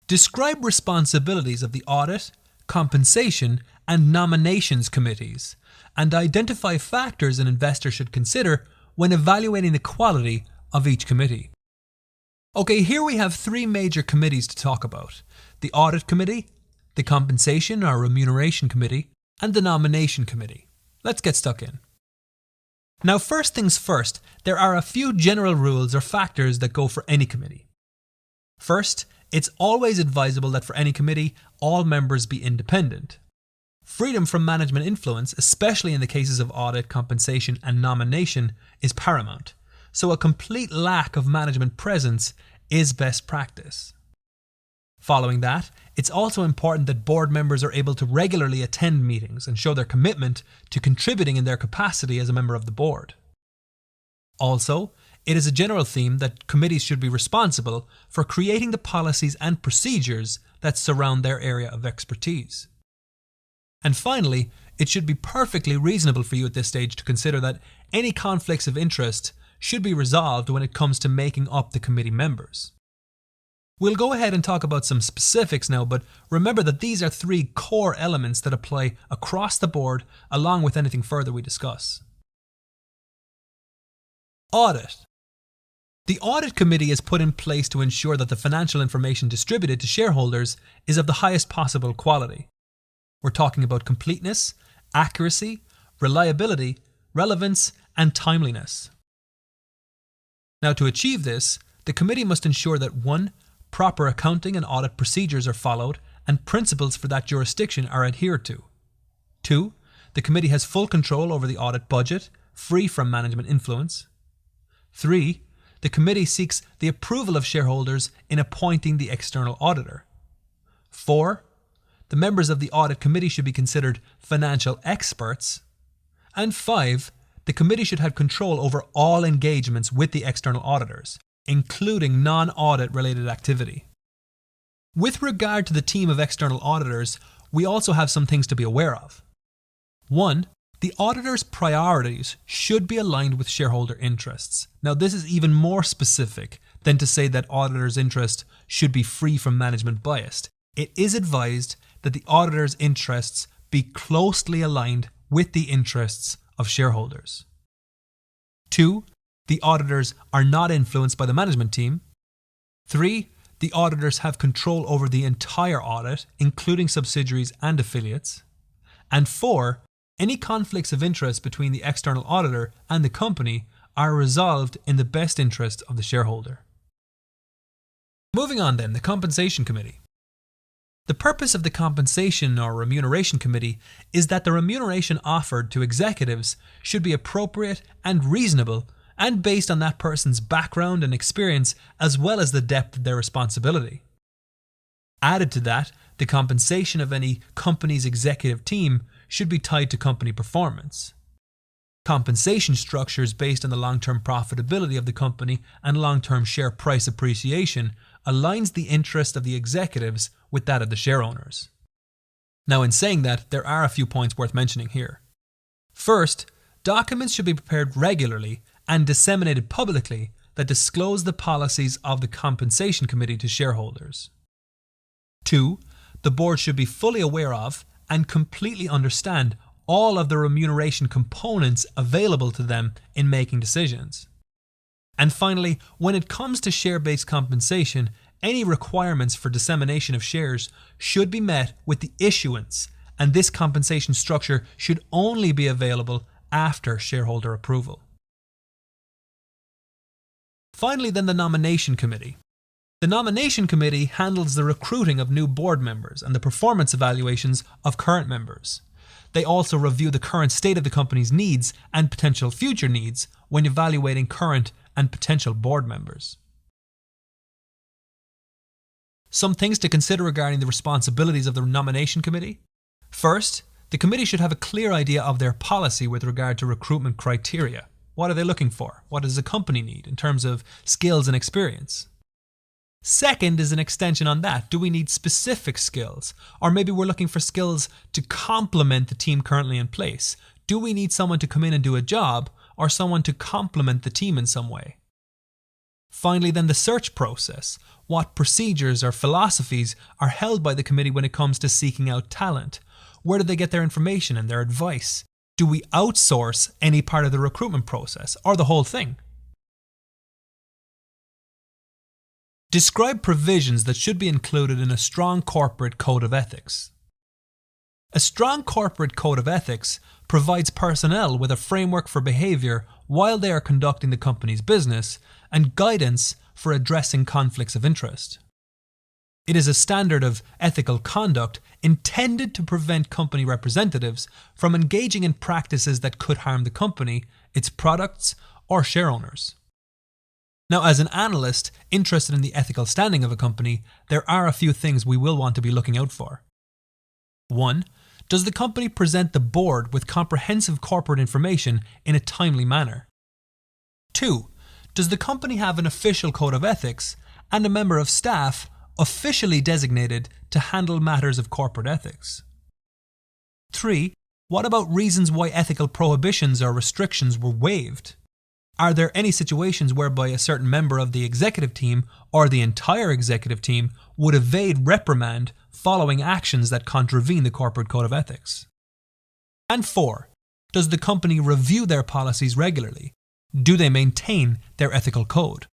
Describe responsibilities of the Audit, Compensation, and Nominations Committees, and identify factors an investor should consider when evaluating the quality of each committee. Okay, here we have three major committees to talk about: the Audit Committee, the Compensation or Remuneration Committee, and the Nomination Committee. Let's get stuck in. Now, first things first, there are a few general rules or factors that go for any committee. First, it's always advisable that for any committee, all members be independent. Freedom from management influence, especially in the cases of audit, compensation, and nomination, is paramount, so a complete lack of management presence is best practice. Following that, it's also important that board members are able to regularly attend meetings and show their commitment to contributing in their capacity as a member of the board. Also, it is a general theme that committees should be responsible for creating the policies and procedures that surround their area of expertise. And finally, it should be perfectly reasonable for you at this stage to consider that any conflicts of interest should be resolved when it comes to making up the committee members. We'll go ahead and talk about some specifics now, but remember that these are three core elements that apply across the board along with anything further we discuss. Audit. The Audit Committee is put in place to ensure that the financial information distributed to shareholders is of the highest possible quality. We're talking about completeness, accuracy, reliability, relevance, and timeliness. Now, to achieve this, the committee must ensure that 1. Proper accounting and audit procedures are followed and principles for that jurisdiction are adhered to. 2. The committee has full control over the audit budget, free from management influence. 3. The committee seeks the approval of shareholders in appointing the external auditor. 4. The members of the audit committee should be considered financial experts. And 5. The committee should have control over all engagements with the external auditors, including non-audit related activity. With regard to the team of external auditors, we also have some things to be aware of. 1. The auditor's priorities should be aligned with shareholder interests. Now, this is even more specific than to say that auditors' interest should be free from management bias. It is advised that the auditor's interests be closely aligned with the interests of shareholders. 2. The auditors are not influenced by the management team. 3. The auditors have control over the entire audit, including subsidiaries and affiliates. And 4. Any conflicts of interest between the external auditor and the company are resolved in the best interest of the shareholder. Moving on then, the Compensation Committee. The purpose of the Compensation or Remuneration Committee is that the remuneration offered to executives should be appropriate and reasonable and based on that person's background and experience as well as the depth of their responsibility. Added to that, the compensation of any company's executive team should be tied to company performance. Compensation structures based on the long-term profitability of the company and long-term share price appreciation aligns the interest of the executives with that of the share owners. Now, in saying that, there are a few points worth mentioning here. First, documents should be prepared regularly and disseminated publicly that disclose the policies of the Compensation Committee to shareholders. 2. The board should be fully aware of and completely understand all of the remuneration components available to them in making decisions. And finally, when it comes to share-based compensation, any requirements for dissemination of shares should be met with the issuance, and this compensation structure should only be available after shareholder approval. Finally, then, the Nomination Committee. The Nomination Committee handles the recruiting of new board members and the performance evaluations of current members. They also review the current state of the company's needs and potential future needs when evaluating current and potential board members. Some things to consider regarding the responsibilities of the Nomination Committee. First, the committee should have a clear idea of their policy with regard to recruitment criteria. What are they looking for? What does the company need in terms of skills and experience? Second is an extension on that. Do we need specific skills? Or maybe we're looking for skills to complement the team currently in place. Do we need someone to come in and do a job or someone to complement the team in some way? Finally, then the search process. What procedures or philosophies are held by the committee when it comes to seeking out talent? Where do they get their information and their advice? Do we outsource any part of the recruitment process or the whole thing? Describe provisions that should be included in a strong corporate code of ethics. A strong corporate code of ethics provides personnel with a framework for behaviour while they are conducting the company's business and guidance for addressing conflicts of interest. It is a standard of ethical conduct intended to prevent company representatives from engaging in practices that could harm the company, its products, or shareowners. Now, as an analyst interested in the ethical standing of a company, there are a few things we will want to be looking out for. 1. Does the company present the board with comprehensive corporate information in a timely manner? 2. Does the company have an official code of ethics and a member of staff officially designated to handle matters of corporate ethics? 3. What about reasons why ethical prohibitions or restrictions were waived? Are there any situations whereby a certain member of the executive team or the entire executive team would evade reprimand following actions that contravene the corporate code of ethics? And 4. Does the company review their policies regularly? Do they maintain their ethical code?